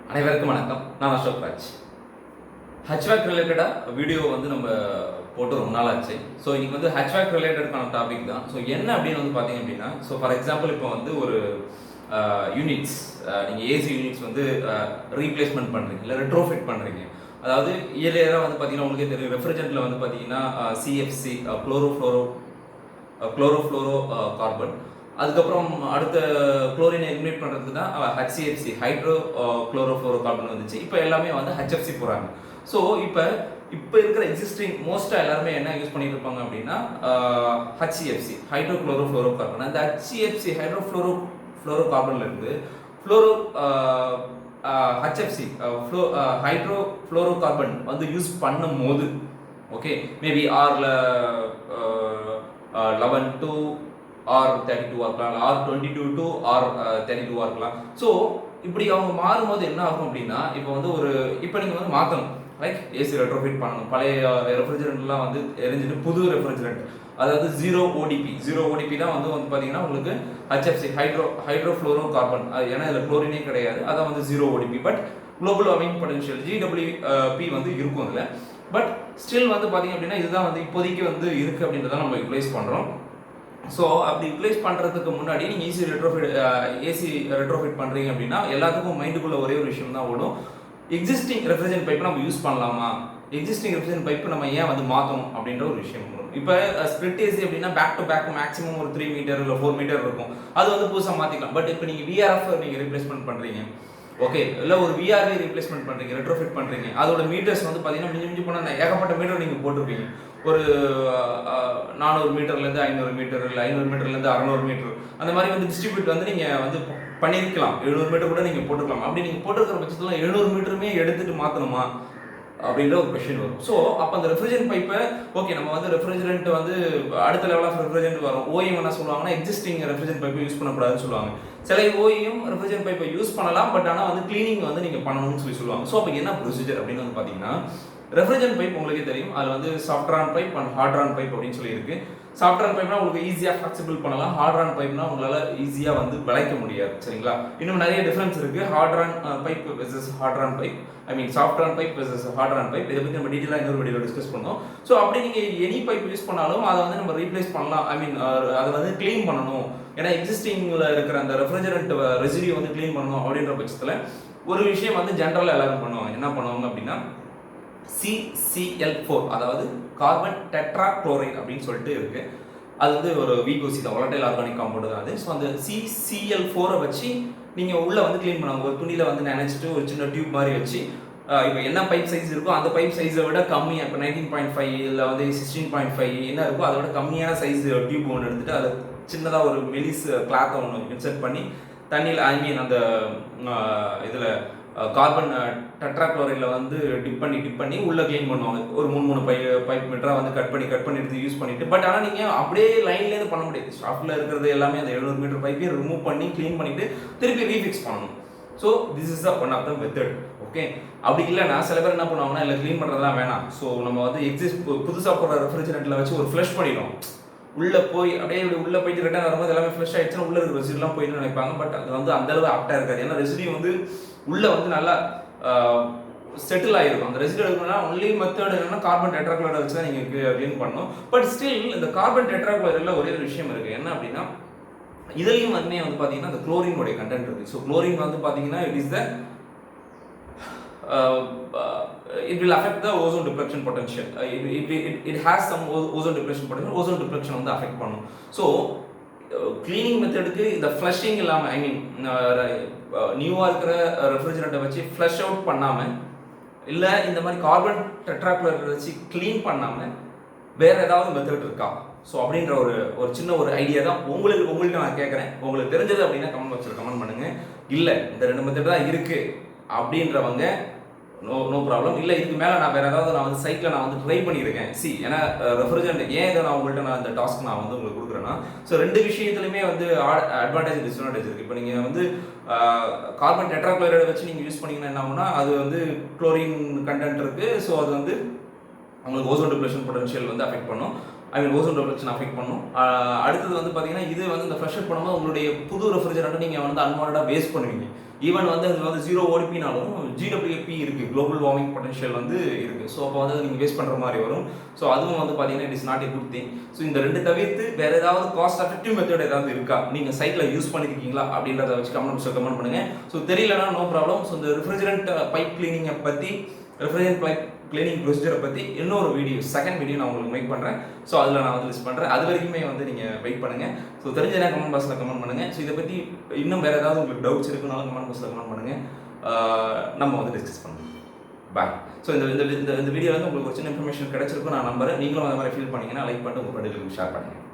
அனைவருக்கும் வணக்கம். நான் அசோக் ராஜ். HVAC ரிலேட்டடாக வீடியோ வந்து நம்ம போட்டு ரொம்ப நாள் ஆச்சு. ஸோ இன்னைக்கு வந்து HVAC ரிலேட்டடான டாபிக் தான். ஸோ என்ன அப்படின்னு வந்து பார்த்தீங்க அப்படின்னா, ஸோ ஃபார் எக்ஸாம்பிள் இப்போ வந்து ஒரு யூனிட்ஸ் நீங்கள் ஏசி யூனிட்ஸ் வந்து ரீப்ளேஸ்மெண்ட் பண்ணுறீங்க, இல்லை ரெட்ரோஃபிட் பண்ணுறீங்க. அதாவது இயர்லியராக வந்து பார்த்தீங்கன்னா உங்களுக்கே தெரியும், ரெஃப்ரிஜரண்ட்டில் வந்து பார்த்தீங்கன்னா CFC குளோரோஃப்ளோரோ கார்பன், அதுக்கப்புறம் அடுத்த குளோரினை எலிமினேட் பண்ணுறதுக்கு தான் HCFC ஹைட்ரோ குளோரோஃப்ளோரோ கார்பன் வந்துச்சு. இப்போ எல்லாமே வந்து HFC போகிறாங்க. ஸோ இப்போ இருக்கிற எக்ஸிஸ்டிங் மோஸ்ட்டாக எல்லாருமே என்ன யூஸ் பண்ணிட்டு இருப்பாங்க அப்படின்னா HCFC ஹைட்ரோ குளோரோஃப்ளோரோ கார்பன். அந்த HCFC ஹைட்ரோ ஃப்ளோரோ கார்பன்லேருந்து HFC ஹைட்ரோ ஃப்ளோரோ கார்பன் வந்து யூஸ் பண்ணும் போது ஓகே மேபி ஆரில் 11 to R32 இருக்கலாம், R22 to R32 இருக்கலாம். ஸோ இப்படி அவங்க மாறும்போது என்ன ஆகும் அப்படின்னா, இப்போ வந்து இப்போ நீங்கள் வந்து மாற்றணும், லைக் ஏசி ரெட்ரோஃபிட் பண்ணணும். பழைய ரெஃப்ரிஜரண்ட்லாம் வந்து எரிஞ்சிட்டு புது ரெஃப்ரிஜரண்ட், அதாவது ஜீரோ ஓடிபி தான் வந்து பார்த்தீங்கன்னா உங்களுக்கு HFC ஹைட்ரோ ஃப்ளோரோ கார்பன். ஏன்னா இதில் குளோரினே கிடையாது, அதான் வந்து zero OTP. But global warming potential GWP வந்து இருக்கும் அதில். பட் ஸ்டில் வந்து பார்த்தீங்க அப்படின்னா இதுதான் வந்து இப்போதைக்கு வந்து இருக்குது அப்படின்றத நம்ம யூட்டிலைஸ் பண்ணுறோம். ஸோ அப்படி யூட்டிலைஸ் பண்ணுறதுக்கு முன்னாடி நீங்கள் ஏசி ரெட்ரோஃபிட் பண்ணுறீங்க அப்படின்னா எல்லாத்துக்கும் மைண்டுக்குள்ள ஒரே ஒரு விஷயம் தான் ஓடும், எக்ஸிஸ்டிங் ரெஃப்ரிஜரண்ட் பைப்பை நம்ம யூஸ் பண்ணலாமா, எக்ஸிஸ்டிங் ரெஃப்ரிஜரண்ட் பைப்பு நம்ம ஏன் வந்து மாற்றணும் அப்படின்ற ஒரு விஷயம் வரும். இப்போ ஸ்பிளிட் ஏசி அப்படின்னா பேக் டு பேக் மேக்ஸிமம் ஒரு 3 மீட்டர் இல்லை 4 மீட்டர் இருக்கும், அது வந்து புதுசாக மாற்றிக்கலாம். பட் இப்போ நீங்கள் VRF நீங்கள் ரீப்ளேஸ்மெண்ட் பண்ணுறீங்க, ஓகே, இல்லை ஒரு VRV ரீப்ளேஸ்மெண்ட் பண்ணுறீங்க, ரெட்ரோஃபிட் பண்ணுறீங்க, அதோட மீட்டர்ஸ் வந்து பார்த்தீங்கன்னா மிஞ்சி போனால் ஏகப்பட்ட மீட்டர் நீங்கள் போட்டிருப்பீங்க. ஒரு 400 மீட்டர்லேருந்து 500 மீட்டர், இல்லை 500 மீட்டர்லேருந்து 600 மீட்டர், அந்த மாதிரி வந்து டிஸ்ட்ரிபியூட் வந்து நீங்கள் வந்து பண்ணியிருக்கலாம். 700 மீட்டர் கூட நீங்கள் போட்டுக்கலாம். அப்படி நீங்கள் போட்டிருக்கிற பட்சத்தில் 700 மீட்டருமே எடுத்துகிட்டு மாற்றணுமா அப்படின்ற ஒரு கொஸ்டின் வரும். ஸோ அப்போ அந்த ரெஃப்ரிஜரண்ட் பைப்பை ஓகே நம்ம வந்து ரெஃப்ரிஜரண்ட் வந்து அடுத்த லெவல் ஆஃப் ரெஃப்ரிஜரண்ட் வரும். OEM என்ன சொல்லுவாங்கன்னா எக்ஸிஸ்டிங் ரெஃப்ரிஜரண்ட் பைப்பை யூஸ் பண்ணக்கூடாதுன்னு சொல்லுவாங்க. சில OEM ரெஃப்ரிஜரண்ட் பைப்பை யூஸ் பண்ணலாம், பட் ஆனால் வந்து கிளீனிங் வந்து நீங்கள் பண்ணணும்னு சொல்லுவாங்க. ஸோ அப்போ என்ன ப்ரொசீஜர் அப்படின்னு வந்து பார்த்தீங்கன்னா, ரெஃப்ரிஜரண்ட் பைப் உங்களுக்கே தெரியும், அதில் வந்து சாஃப்ட்ரான் பைப் அண்ட் ஹார்ட்ரான் பைப் அப்படின்னு சொல்லி இருக்கு. சாஃப்ட்ரான் பைப்னா உங்களுக்கு ஈஸியாக ஃப்ளெக்சிபிள் பண்ணலாம், ஹார்ட்ரான் பைப்னா உங்களால் ஈஸியாக வந்து விளைக்க முடியாது. சரிங்களா? இன்னும் நிறைய டிஃபரன்ஸ் இருக்கு. Hard iron pipe versus hard iron pipe, soft iron pipe versus hard iron pipe. இதை பற்றி நம்ம டீட்டெயிலாக இன்னொரு வீடியோ டிஸ்கஸ் பண்ணோம். ஸோ அப்படி நீங்கள் எனி பைப் யூஸ் பண்ணாலும் அதை வந்து நம்ம ரீப்ளேஸ் பண்ணலாம். அதை வந்து க்ளீன் பண்ணணும், ஏன்னா எக்ஸிஸ்டிங்கில் இருக்கிற அந்த ரெஃப்ரிஜரண்ட் ரெசிடியூ வந்து க்ளீன் பண்ணணும் அப்படின்ற பட்சத்தில் ஒரு விஷயம் வந்து ஜென்ரலாக எல்லாரும் பண்ணுவாங்க. என்ன பண்ணுவாங்க அப்படின்னா CCl4, அதாவது கார்பன் டெட்ரா குளோரைட் அப்படின்னு சொல்லிட்டு இருக்கு. அது வந்து ஒரு VOC தான், வாலடைல் ஆர்கானிக் காம்பவுண்ட் தான் அது. ஸோ அந்த CCl4 வச்சு நீங்கள் உள்ளே வந்து க்ளீன் பண்ணுவாங்க. ஒரு துணியில் வந்து நினைச்சிட்டு ஒரு சின்ன டியூப் மாதிரி வச்சு, இப்போ என்ன பைப் சைஸ் இருக்கோ அந்த பைப் சைஸை விட கம்மியாக, இப்போ 19.5 இல்லை வந்து 16.5 என்ன இருக்கோ அதை விட கம்மியான சைஸ் டியூப் ஒன்று எடுத்துகிட்டு அதை சின்னதாக ஒரு மெலிஸ் கிளாத்தை ஒன்று இன்செர்ட் பண்ணி தண்ணியில் அந்த இதில் கார்பன் டெட்ராக்ளோரைடில் வந்து டிப் பண்ணி உள்ளே க்ளீன் பண்ணுவாங்க. ஒரு 3 பைப் மீட்டராக வந்து கட் பண்ணி எடுத்து யூஸ் பண்ணிட்டு. பட் ஆனால் நீங்கள் அப்படியே லைன்லேருந்து பண்ண முடியாது. ஸ்டாஃபில் இருக்கிறது எல்லாமே அந்த 700 மீட்டர் பைப்பையும் ரிமூவ் பண்ணி க்ளீன் பண்ணிவிட்டு திருப்பி ரீஃபிக்ஸ் பண்ணணும். So this is one of the method. Okay, அப்படி இல்லைன்னா சில பேர் என்ன பண்ணுவாங்கன்னா, இல்லை க்ளீன் பண்ணுறதுலாம் வேணாம், ஸோ நம்ம வந்து புதுசாக போடுற ரெஃப்ரிஜரண்ட்டில் வச்சு ஒரு ஃப்ளஷ் பண்ணிடும், உள்ளே போய் அப்படியே உள்ளே போயிட்டு ரிட்டர்ன் வரும்போது எல்லாமே ஃப்ரெஷ் ஆகிடுச்சுன்னா உள்ளே இருக்கிற ரெசிடியூலாம் போயிட்டு நினைப்பாங்க. பட் அது வந்து அந்தளவு ஆப்டாக இருக்காது. ஏன்னா ரெசிடியூ வந்து உள்ளே வந்து நல்லா செட்டில் ஆகிருக்கும். அந்த ரெசிடியூ எடுக்கணும்னா ஒன்லி மெத்தட் என்னன்னா கார்பன் டெட்ராக்ளோரைடை வச்சு தான் நீங்கள் க்ளீன் பண்ணணும். பட் ஸ்டில் இந்த கார்பன் டெட்ராக்ளோரைடில் ஒரே ஒரு விஷயம் இருக்குது. என்ன அப்படின்னா, இதுலேயும் வந்து பார்த்தீங்கன்னா அந்த குளோரினுடைய கண்டென்ட் இருக்குது. ஸோ குளோரின் வந்து பார்த்தீங்கன்னா it will affect the ozone depletion potential. It has some ozone depletion potential. Ozone depletion வந்து அஃபெக்ட் பண்ணும். ஸோ கிளீனிங் மெத்தடுக்கு இந்த ஃப்ளஷிங் இல்லாமல், நியூவாக இருக்கிற ரெஃப்ரிஜரண்ட்டை வச்சு ஃப்ளஷ் அவுட் பண்ணாமல், இல்லை இந்த மாதிரி கார்பன் டெட்ராக்ளோரைடை வச்சு க்ளீன் பண்ணாமல் வேறு ஏதாவது மெத்தட் இருக்கா? ஸோ அப்படின்ற ஒரு சின்ன ஒரு ஐடியா தான் உங்கள்கிட்ட நான் கேட்குறேன். உங்களுக்கு தெரிஞ்சது அப்படின்னா கமெண்ட் பாக்ஸில் கமெண்ட் பண்ணுங்கள். இல்லை இந்த 2 மெத்தட் தான் இருக்குது அப்படின்றவங்க நோ ப்ராப்ளம். இல்லை இதுக்கு மேலே நான் வேறு ஏதாவது நான் வந்து சைட்டில் நான் வந்து ட்ரை பண்ணியிருக்கேன். ஏன்னா ரெஃப்ரிஜரண்ட் ஏன் இதை நான் உங்கள்கிட்ட இந்த டாஸ்க் நான் வந்து உங்களுக்கு கொடுக்குறேன்னா, ஸோ 2 விஷயத்துலையுமே வந்து அட்வான்டேஜ் டிஸ்அட்வான்டேஜ் இருக்குது. இப்போ நீங்கள் வந்து கார்பன் டெட்ராக்ளோரைடை வச்சு நீங்கள் யூஸ் பண்ணிங்கன்னா என்ன ஆகும்னா, அது வந்து குளோரின் கண்டென்ட் இருக்குது. ஸோ அது வந்து உங்களுக்கு ஓசோன் டிப்ளேஷன் பொட்டன்ஷியல் வந்து அஃபெக்ட் பண்ணும். ஐ மீன் ஓசோன் ப்ரொடக்ஷன் அஃபெக்ட் பண்ணும். அடுத்தது வந்து பார்த்தீங்கன்னா இது வந்து இந்த ஃப்ளஷ் அவுட் பண்ணும்போது உங்களுடைய புது ரெஃப்ரிஜரண்ட்டை நீங்கள் வந்து அன்வான்டடாக வேஸ்ட் பண்ணுவீங்க. ஈவன் வந்து அது வந்து 0 ஓடிபினாலும் GWP இருக்குது, குளோபல் வார்மிங் பொட்டன்ஷியல் வந்து இருக்குது. ஸோ அப்போ வந்து நீங்கள் வேஸ்ட் பண்ணுற மாதிரி வரும். ஸோ அதுவும் வந்து பார்த்தீங்கன்னா it is not a good thing. So இந்த 2 தவிர்த்து வேறு ஏதாவது காஸ்ட் எஃபெக்டிவ் மெத்தட் ஏதாவது இருக்கா, நீங்கள் சைட்டில் யூஸ் பண்ணியிருக்கீங்களா அப்படின்றத வச்சு கமெண்ட் பண்ணுங்கள். ஸோ தெரியலனா நோ ப்ராப்ளம். ஸோ இந்த ரெஃப்ரிஜரண்ட் பைப் கிளீனிங்கை பற்றி, ரெஃப்ரிஜரண்ட் பைப் கிளீனிங் ப்ரொசீஜரை பற்றி இன்னொரு வீடியோ, செகண்ட் வீடியோ நான் உங்களுக்கு மேக் பண்ணுறேன். ஸோ அதில் நான் வந்து லிஸ்ட் பண்ணுறேன். அது வரைக்குமே வந்து நீங்கள் வெயிட் பண்ணுங்கள். ஸோ தெரிஞ்சதா கமெண்ட் பாக்ஸில் கமெண்ட் பண்ணுங்கள். ஸோ இதை பற்றி இன்னும் வேறு ஏதாவது உங்களுக்கு டவுட்ஸ் இருக்குனாலும் கமெண்ட் பாக்ஸில் கமெண்ட் பண்ணுங்கள். நம்ம வந்து டிஸ்கஸ் பண்ணுவோம். பாய். ஸோ இந்த வீடியோ வந்து உங்களுக்கு ஒரு சின்ன இன்ஃபர்மேஷன் கிடைச்சிருக்கும் நான் நம்புறேன். நீங்களும் அந்த மாதிரி ஃபீல் பண்ணீங்கன்னா லைக் பண்ணிட்டு உங்கள் ஃப்ரெண்டுகளுக்கு ஷேர் பண்ணுங்கள்.